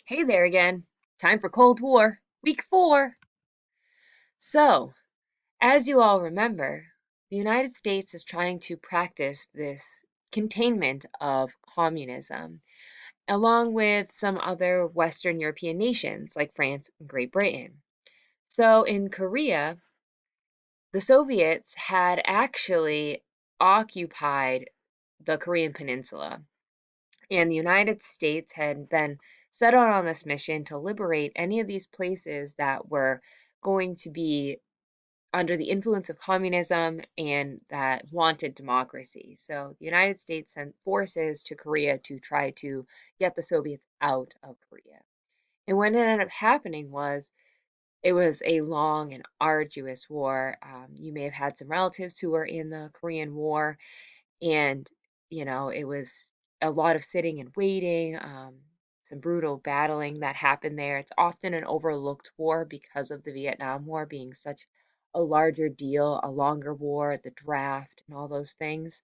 Hey there again. Time for Cold War, week 4. So, as you all remember, the United States is trying to practice this containment of communism, along with some other Western European nations like France and Great Britain. So, in Korea, the Soviets had actually occupied the Korean Peninsula. And the United States had then set out on this mission to liberate any of these places that were going to be under the influence of communism and that wanted democracy. So the United States sent forces to Korea to try to get the Soviets out of Korea. And what ended up happening was it was a long and arduous war. You may have had some relatives who were in the Korean War, and, it was a lot of sitting and waiting, some brutal battling that happened there. It's often an overlooked war because of the Vietnam War being such a larger deal, a longer war, the draft, and all those things.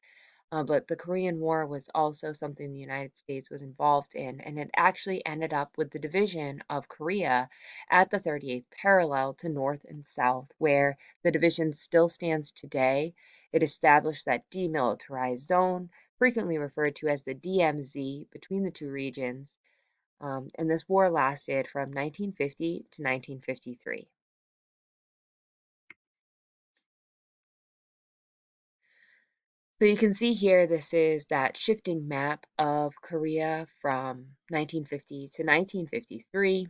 But the Korean War was also something the United States was involved in, and it actually ended up with the division of Korea at the 38th parallel to North and South, where the division still stands today. It established that demilitarized zone, frequently referred to as the DMZ, between the two regions, and this war lasted from 1950 to 1953. So you can see here, this is that shifting map of Korea from 1950 to 1953.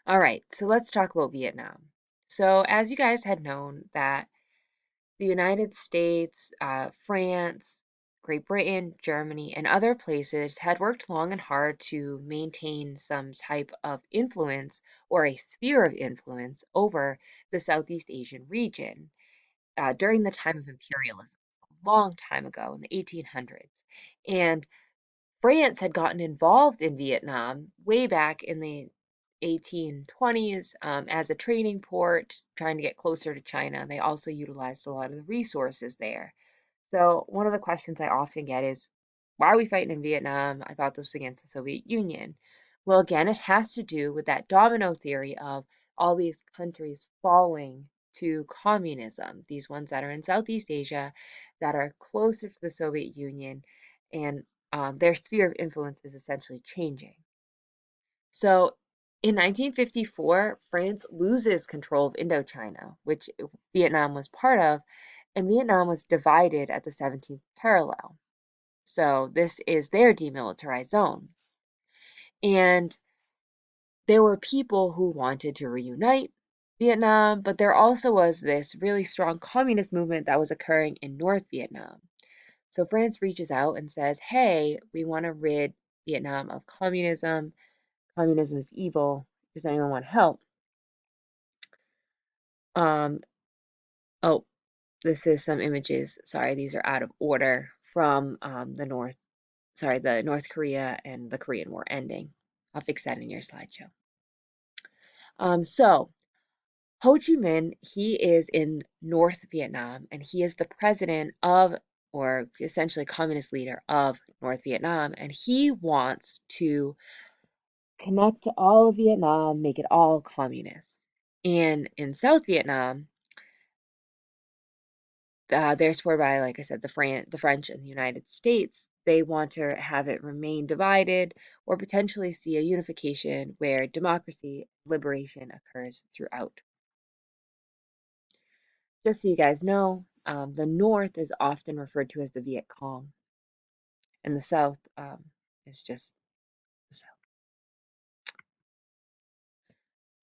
All right, so let's talk about Vietnam. So as you guys had known that the United States, France, Great Britain, Germany, and other places had worked long and hard to maintain some type of influence or a sphere of influence over the Southeast Asian region, during the time of imperialism, a long time ago in the 1800s. And France had gotten involved in Vietnam way back in the 1820s, as a trading port, trying to get closer to China. They also utilized a lot of the resources there. So, one of the questions I often get is, why are we fighting in Vietnam? I thought this was against the Soviet Union. Well, again, it has to do with that domino theory of all these countries falling to communism, these ones that are in Southeast Asia that are closer to the Soviet Union, and their sphere of influence is essentially changing. So in 1954, France loses control of Indochina, which Vietnam was part of, and Vietnam was divided at the 17th parallel. So this is their demilitarized zone. And there were people who wanted to reunite Vietnam, but there also was this really strong communist movement that was occurring in North Vietnam. So France reaches out and says, hey, we want to rid Vietnam of communism. Communism is evil. Does anyone want to help? Um, oh, this is some images. Sorry, these are out of order from the North Korea and the Korean War ending. I'll fix that in your slideshow. So Ho Chi Minh, he is in North Vietnam, and he is the president of, or essentially communist leader of North Vietnam, and he wants to connect to all of Vietnam, make it all communist. And in South Vietnam, they're supported by, like I said, the French and the United States. They want to have it remain divided or potentially see a unification where democracy, liberation occurs throughout. Just so you guys know, the North is often referred to as the Viet Cong, and the South, is just the South.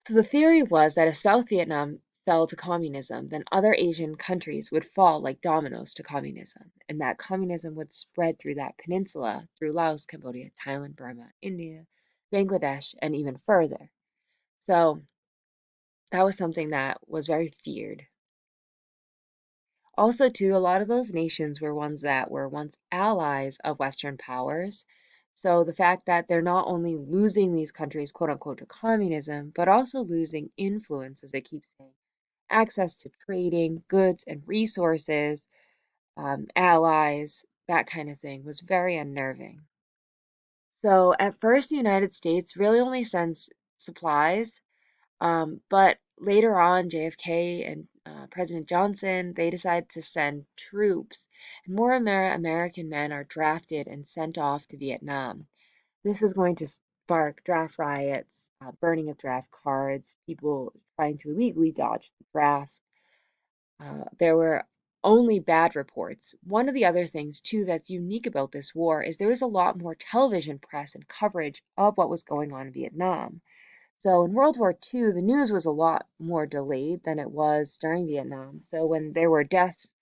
So the theory was that if South Vietnam fell to communism, then other Asian countries would fall like dominoes to communism, and that communism would spread through that peninsula, through Laos, Cambodia, Thailand, Burma, India, Bangladesh, and even further. So that was something that was very feared. Also, too, a lot of those nations were ones that were once allies of Western powers. So the fact that they're not only losing these countries, quote unquote, to communism, but also losing influence, as they keep saying, access to trading, goods, and resources, allies, that kind of thing, was very unnerving. So at first, the United States really only sends supplies, but later on, JFK and President Johnson, they decide to send troops, and more American men are drafted and sent off to Vietnam. This is going to spark draft riots, burning of draft cards, people trying to illegally dodge the draft. There were only bad reports. One of the other things, too, that's unique about this war is there was a lot more television press and coverage of what was going on in Vietnam. So in World War II, the news was a lot more delayed than it was during Vietnam. So when there were deaths,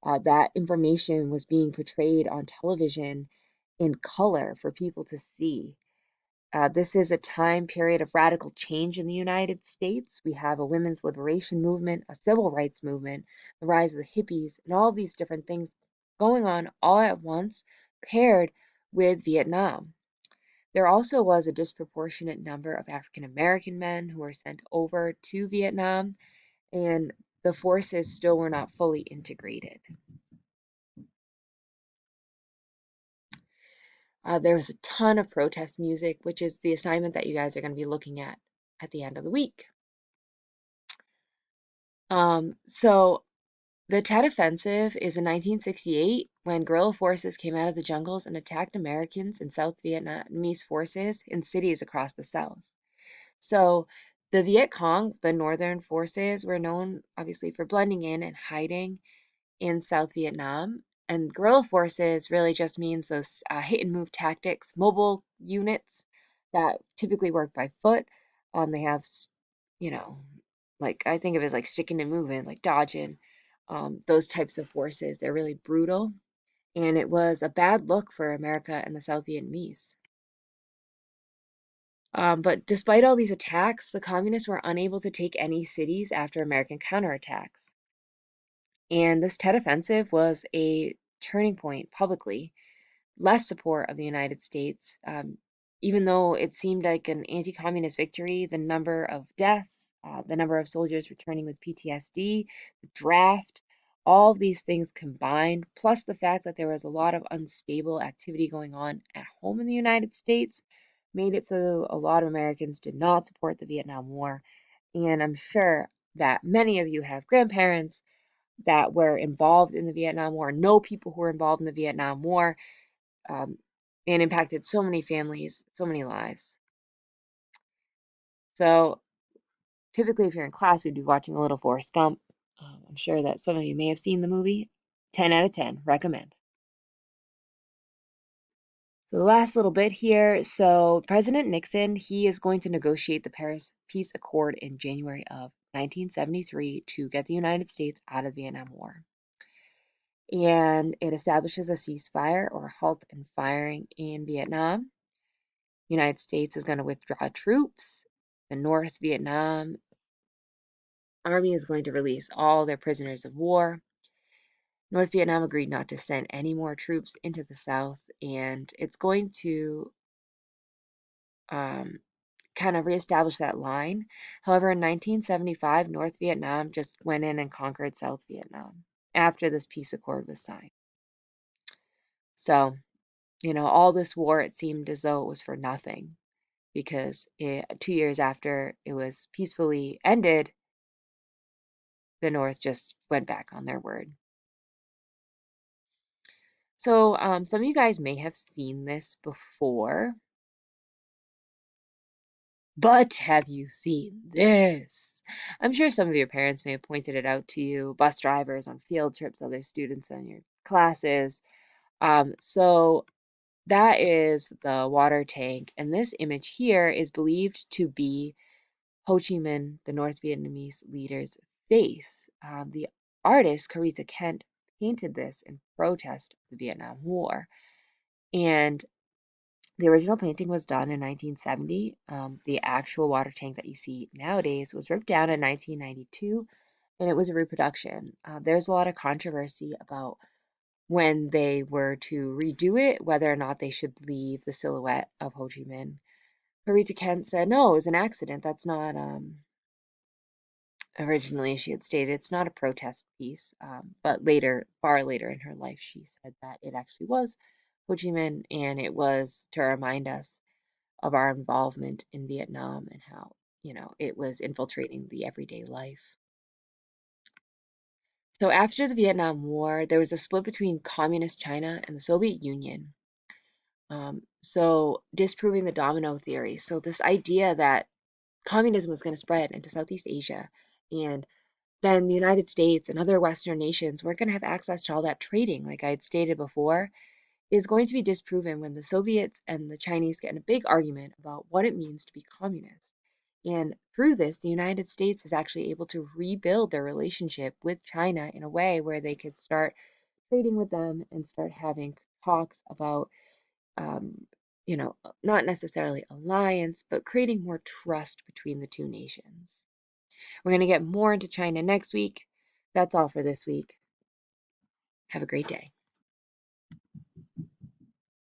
that information was being portrayed on television in color for people to see. This is a time period of radical change in the United States. We have a women's liberation movement, a civil rights movement, the rise of the hippies, and all these different things going on all at once, paired with Vietnam. There also was a disproportionate number of African American men who were sent over to Vietnam, and the forces still were not fully integrated. There was a ton of protest music, which is the assignment that you guys are going to be looking at the end of the week. So the Tet Offensive is in 1968 when guerrilla forces came out of the jungles and attacked Americans and South Vietnamese forces in cities across the South. So the Viet Cong, the northern forces, were known obviously for blending in and hiding in South Vietnam. And guerrilla forces really just means those hit and move tactics, mobile units that typically work by foot. They have, you know, like I think of it as like sticking and moving, like dodging, those types of forces. They're really brutal. And it was a bad look for America and the South Vietnamese. But despite all these attacks, the communists were unable to take any cities after American counterattacks. And this Tet Offensive was a turning point publicly, less support of the United States. Even though it seemed like an anti communist victory, the number of deaths, the number of soldiers returning with PTSD, the draft, all of these things combined, plus the fact that there was a lot of unstable activity going on at home in the United States, made it so a lot of Americans did not support the Vietnam War. And I'm sure that many of you have grandparents that were involved in the Vietnam War, know people who were involved in the Vietnam War, um, and impacted so many families, so many lives. So typically, if you're in class, we'd be watching a little Forrest Gump. I'm sure that some of you may have seen the movie. 10 out of 10, recommend. So the last little bit here. So President Nixon, he is going to negotiate the Paris Peace Accord in January of 1973 to get the United States out of the Vietnam War. And it establishes a ceasefire or a halt in firing in Vietnam. The United States is going to withdraw troops. The North Vietnam Army is going to release all their prisoners of war. North Vietnam agreed not to send any more troops into the South, and it's going to um, kind of reestablish that line. However, in 1975, North Vietnam just went in and conquered South Vietnam after this peace accord was signed. So, all this war, it seemed as though it was for nothing because 2 years after it was peacefully ended, the North just went back on their word. So some of you guys may have seen this before, but have you seen this? I'm sure some of your parents may have pointed it out to you, bus drivers on field trips, other students in your classes. So that is the water tank, and this image here is believed to be Ho Chi Minh, the North Vietnamese leader's face. The artist Carita Kent painted this in protest of the Vietnam War. And the original painting was done in 1970. The actual water tank that you see nowadays was ripped down in 1992, and it was a reproduction. There's a lot of controversy about when they were to redo it, whether or not they should leave the silhouette of Ho Chi Minh. Carita Kent said, no, it was an accident. That's not Originally, she had stated it's not a protest piece, but later, far later in her life, she said that it actually was Ho Chi Minh, and it was to remind us of our involvement in Vietnam and how, it was infiltrating the everyday life. So after the Vietnam War, there was a split between Communist China and the Soviet Union. So disproving the domino theory. So this idea that communism was going to spread into Southeast Asia, and then the United States and other Western nations weren't going to have access to all that trading, like I had stated before, is going to be disproven when the Soviets and the Chinese get in a big argument about what it means to be communist. And through this, the United States is actually able to rebuild their relationship with China in a way where they could start trading with them and start having talks about, um, not necessarily alliance, but creating more trust between the two nations. We're going to get more into China next week. That's all for this week. Have a great day.